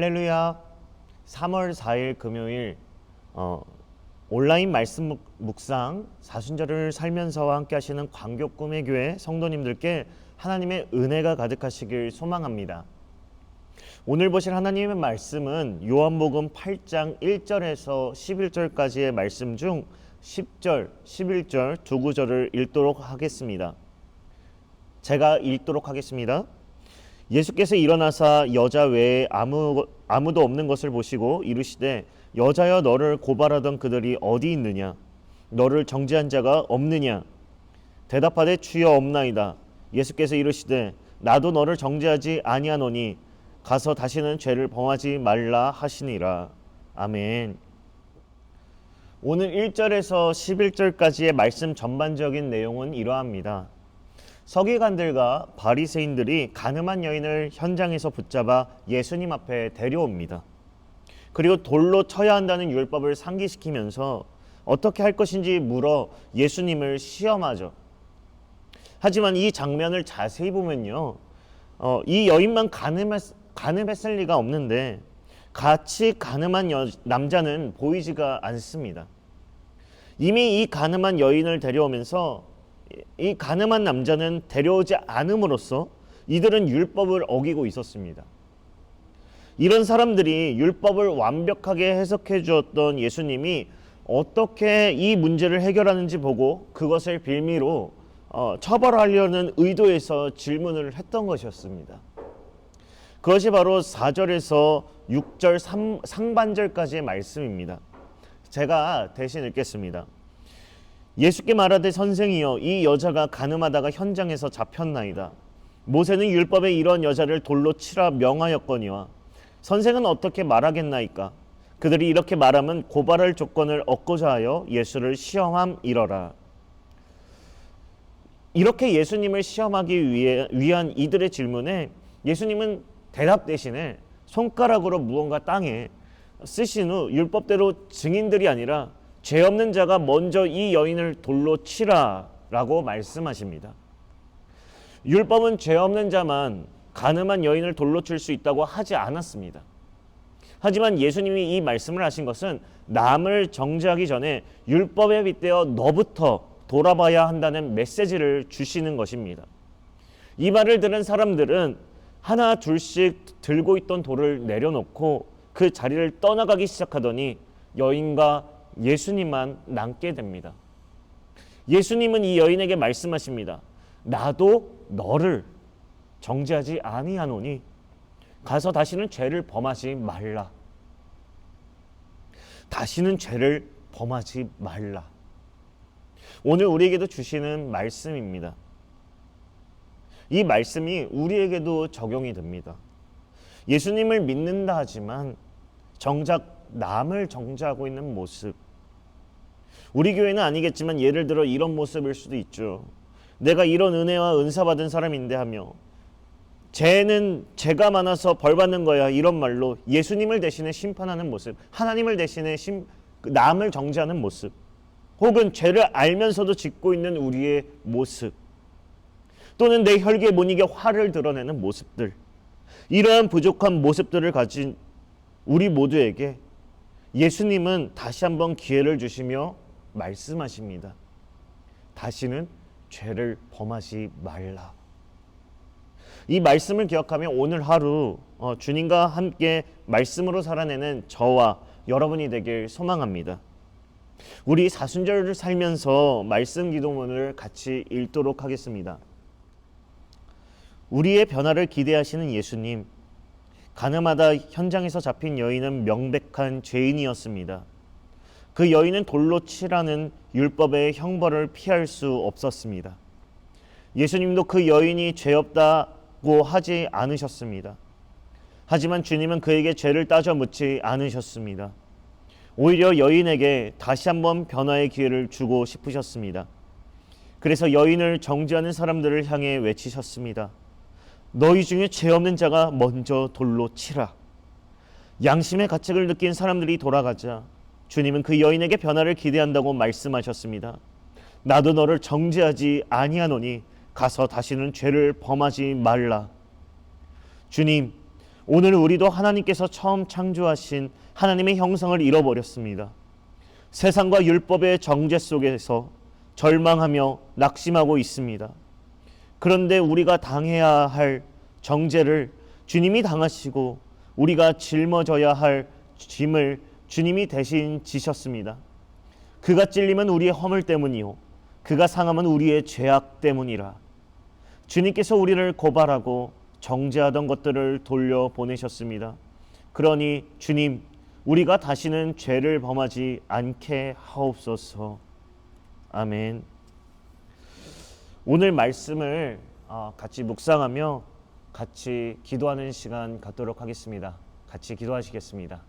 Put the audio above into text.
할렐루야. 3월 4일 금요일 온라인 말씀 묵상 사순절을 살면서와 함께 하시는 광교 꿈의 교회 성도님들께 하나님의 은혜가 가득하시길 소망합니다. 오늘 보실 하나님의 말씀은 요한복음 8장 1절에서 11절까지의 말씀 중 10절, 11절 두 구절을 읽도록 하겠습니다. 제가 읽도록 하겠습니다. 예수께서 일어나사 여자 외에 아무도 없는 것을 보시고 이르시되 여자여, 너를 고발하던 그들이 어디 있느냐? 너를 정죄한 자가 없느냐? 대답하되 주여, 없나이다. 예수께서 이르시되 나도 너를 정죄하지 아니하노니 가서 다시는 죄를 범하지 말라 하시니라. 아멘. 오늘 1절에서 11절까지의 말씀 전반적인 내용은 이러합니다. 서기관들과 바리새인들이 가늠한 여인을 현장에서 붙잡아 예수님 앞에 데려옵니다. 그리고 돌로 쳐야 한다는 율법을 상기시키면서 어떻게 할 것인지 물어 예수님을 시험하죠. 하지만 이 장면을 자세히 보면요, 이 여인만 가늠했을 리가 없는데 같이 가늠한 남자는 보이지가 않습니다. 이미 이 가늠한 여인을 데려오면서 이 가늠한 남자는 데려오지 않음으로써 이들은 율법을 어기고 있었습니다. 이런 사람들이 율법을 완벽하게 해석해 주었던 예수님이 어떻게 이 문제를 해결하는지 보고 그것을 빌미로 처벌하려는 의도에서 질문을 했던 것이었습니다. 그것이 바로 4절에서 6절 상반절까지의 말씀입니다. 제가 대신 읽겠습니다. 예수께 말하되 선생이여, 이 여자가 가늠하다가 현장에서 잡혔나이다. 모세는 율법에 이런 여자를 돌로 치라 명하였거니와 선생은 어떻게 말하겠나이까? 그들이 이렇게 말하면 고발할 조건을 얻고자 하여 예수를 시험함이러라. 이렇게 예수님을 시험하기 위한 이들의 질문에 예수님은 대답 대신에 손가락으로 무언가 땅에 쓰신 후 율법대로 증인들이 아니라 죄 없는 자가 먼저 이 여인을 돌로 치라 라고 말씀하십니다. 율법은 죄 없는 자만 가늠한 여인을 돌로 칠 수 있다고 하지 않았습니다. 하지만 예수님이 이 말씀을 하신 것은 남을 정죄하기 전에 율법에 빗대어 너부터 돌아봐야 한다는 메시지를 주시는 것입니다. 이 말을 들은 사람들은 하나 둘씩 들고 있던 돌을 내려놓고 그 자리를 떠나가기 시작하더니 여인과 예수님만 남게 됩니다. 예수님은 이 여인에게 말씀하십니다. 나도 너를 정죄하지 아니하노니 가서 다시는 죄를 범하지 말라. 다시는 죄를 범하지 말라. 오늘 우리에게도 주시는 말씀입니다. 이 말씀이 우리에게도 적용이 됩니다. 예수님을 믿는다 하지만 정작 남을 정죄하고 있는 모습, 우리 교회는 아니겠지만 예를 들어 이런 모습일 수도 있죠. 내가 이런 은혜와 은사 받은 사람인데 하며 죄는 죄가 많아서 벌 받는 거야, 이런 말로 예수님을 대신해 심판하는 모습, 하나님을 대신해 남을 정죄하는 모습, 혹은 죄를 알면서도 짓고 있는 우리의 모습, 또는 내 혈기에 못 이겨 화를 드러내는 모습들, 이러한 부족한 모습들을 가진 우리 모두에게 예수님은 다시 한번 기회를 주시며 말씀하십니다. 다시는 죄를 범하지 말라. 이 말씀을 기억하며 오늘 하루 주님과 함께 말씀으로 살아내는 저와 여러분이 되길 소망합니다. 우리 사순절을 살면서 말씀 기도문을 같이 읽도록 하겠습니다. 우리의 변화를 기대하시는 예수님, 가늠하다 현장에서 잡힌 여인은 명백한 죄인이었습니다. 그 여인은 돌로 치라는 율법의 형벌을 피할 수 없었습니다. 예수님도 그 여인이 죄 없다고 하지 않으셨습니다. 하지만 주님은 그에게 죄를 따져 묻지 않으셨습니다. 오히려 여인에게 다시 한번 변화의 기회를 주고 싶으셨습니다. 그래서 여인을 정죄하는 사람들을 향해 외치셨습니다. 너희 중에 죄 없는 자가 먼저 돌로 치라. 양심의 가책을 느낀 사람들이 돌아가자 주님은 그 여인에게 변화를 기대한다고 말씀하셨습니다. 나도 너를 정죄하지 아니하노니 가서 다시는 죄를 범하지 말라. 주님, 오늘 우리도 하나님께서 처음 창조하신 하나님의 형상을 잃어버렸습니다. 세상과 율법의 정죄 속에서 절망하며 낙심하고 있습니다. 그런데 우리가 당해야 할 정죄를 주님이 당하시고 우리가 짊어져야 할 짐을 주님이 대신 지셨습니다. 그가 찔림은 우리의 허물 때문이요 그가 상함은 우리의 죄악 때문이라. 주님께서 우리를 고발하고 정죄하던 것들을 돌려보내셨습니다. 그러니 주님, 우리가 다시는 죄를 범하지 않게 하옵소서. 아멘. 오늘 말씀을 같이 묵상하며 같이 기도하는 시간 갖도록 하겠습니다. 같이 기도하시겠습니다.